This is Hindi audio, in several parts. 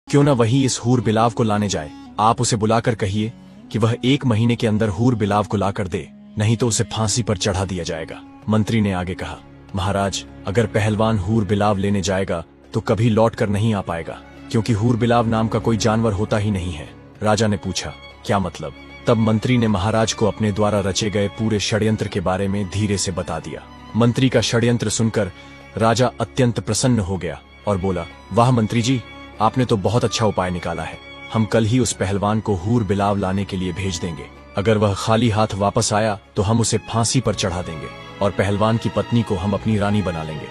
क्यों न वही इस हूर बिलाव को लाने जाए। आप उसे बुलाकर कहिए कि वह 1 महीने के अंदर हूर बिलाव को लाकर दे, नहीं तो उसे फांसी पर चढ़ा दिया जाएगा। मंत्री ने आगे कहा, महाराज, अगर पहलवान हूर बिलाव लेने जाएगा तो कभी लौट कर नहीं आ पाएगा, क्योंकि हूर बिलाव नाम का कोई जानवर होता ही नहीं है। राजा ने पूछा, क्या मतलब? तब मंत्री ने महाराज को अपने द्वारा रचे गए पूरे षड्यंत्र के बारे में धीरे से बता दिया। मंत्री का षड्यंत्र सुनकर राजा अत्यंत प्रसन्न हो गया और बोला, वाह मंत्री जी, आपने तो बहुत अच्छा उपाय निकाला है। हम कल ही उस पहलवान को हूर बिलाव लाने के लिए भेज देंगे। अगर वह खाली हाथ वापस आया तो हम उसे फांसी पर चढ़ा देंगे और पहलवान की पत्नी को हम अपनी रानी बना लेंगे।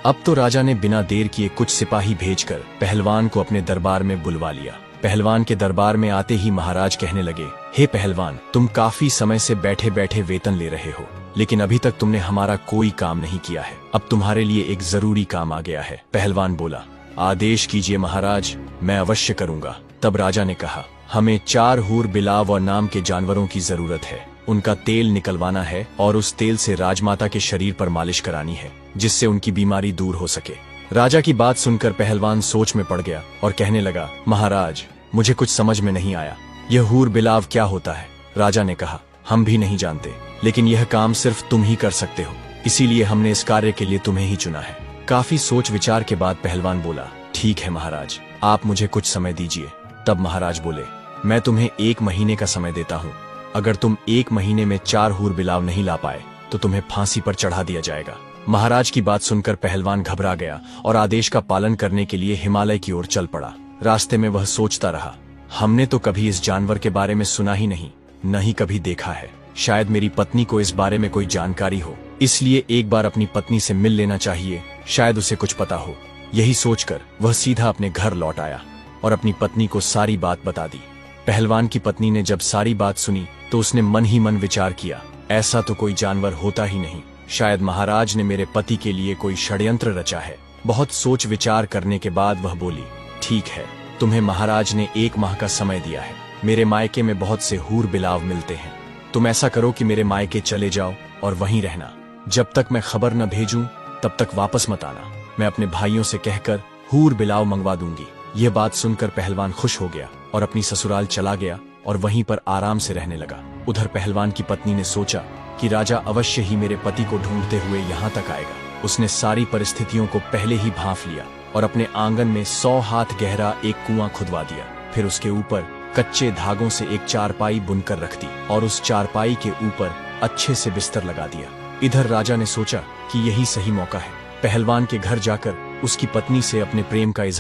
अब तो राजा ने बिना देर किए कुछ सिपाही भेजकर पहलवान को अपने दरबार में बुलवा लिया। पहलवान के दरबार में आते ही महाराज कहने लगे, हे पहलवान, तुम काफी समय से बैठे बैठे वेतन ले रहे हो, लेकिन अभी तक तुमने हमारा कोई काम नहीं किया है। अब तुम्हारे लिए एक जरूरी काम आ गया है। पहलवान बोला, आदेश कीजिए महाराज, मैं अवश्य करूंगा। तब राजा ने कहा, हमें 4 हूर बिलाव और नाम के जानवरों की जरूरत है। उनका तेल निकलवाना है और उस तेल से राजमाता के शरीर पर मालिश करानी है, जिससे उनकी बीमारी दूर हो सके। राजा की बात सुनकर पहलवान सोच में पड़ गया और कहने लगा, महाराज, मुझे कुछ समझ में नहीं आया। यह हूर बिलाव क्या होता है? राजा ने कहा, हम भी नहीं जानते, लेकिन यह काम सिर्फ तुम ही कर सकते हो, इसीलिए हमने इस कार्य के लिए तुम्हें ही चुना है। काफी सोच विचार के बाद पहलवान बोला, ठीक है महाराज, आप मुझे कुछ समय दीजिए। तब महाराज बोले, मैं तुम्हें 1 महीने का समय देता हूँ। अगर तुम 1 महीने में 4 हूर बिलाव नहीं ला पाए तो तुम्हें फांसी पर चढ़ा दिया जाएगा। महाराज की बात सुनकर पहलवान घबरा गया और आदेश का पालन करने के लिए हिमालय की ओर चल पड़ा। रास्ते में वह सोचता रहा, हमने तो कभी इस जानवर के बारे में सुना ही नहीं, न ही कभी देखा है। शायद मेरी पत्नी को इस बारे में कोई जानकारी हो, इसलिए एक बार अपनी पत्नी से मिल लेना चाहिए, शायद उसे कुछ पता हो। यही सोचकर वह सीधा अपने घर लौट आया और अपनी पत्नी को सारी बात बता दी। पहलवान की पत्नी ने जब सारी बात सुनी तो उसने मन ही मन विचार किया, ऐसा तो कोई जानवर होता ही नहीं, शायद महाराज ने मेरे पति के लिए कोई षड्यंत्र रचा है। बहुत सोच विचार करने के बाद वह बोली, ठीक है, तुम्हें महाराज ने 1 माह का समय दिया है। मेरे मायके में बहुत से हूर बिलाव मिलते हैं। तुम ऐसा करो कि मेरे मायके चले जाओ और वहीं रहना। जब तक मैं खबर न भेजूं तब तक वापस मत आना। मैं अपने भाइयों से कहकर हूर बिलाव मंगवा दूंगी। यह बात सुनकर पहलवान खुश हो गया और अपनी ससुराल चला गया और वहीं पर आराम से रहने लगा। उधर पहलवान की पत्नी ने सोचा कि राजा अवश्य ही मेरे पति को ढूंढते हुए यहाँ तक आएगा। उसने सारी परिस्थितियों को पहले ही भांप लिया और अपने आंगन में 100 हाथ गहरा एक कुआं खुदवा दिया। फिर उसके ऊपर कच्चे धागों से एक चारपाई बुनकर रख दी और उस चारपाई के ऊपर अच्छे से बिस्तर लगा दिया। इधर राजा ने सोचा कि यही सही मौका है। पहलवान के घर जाकर उसकी पत्नी से अपने प्रेम का इजहार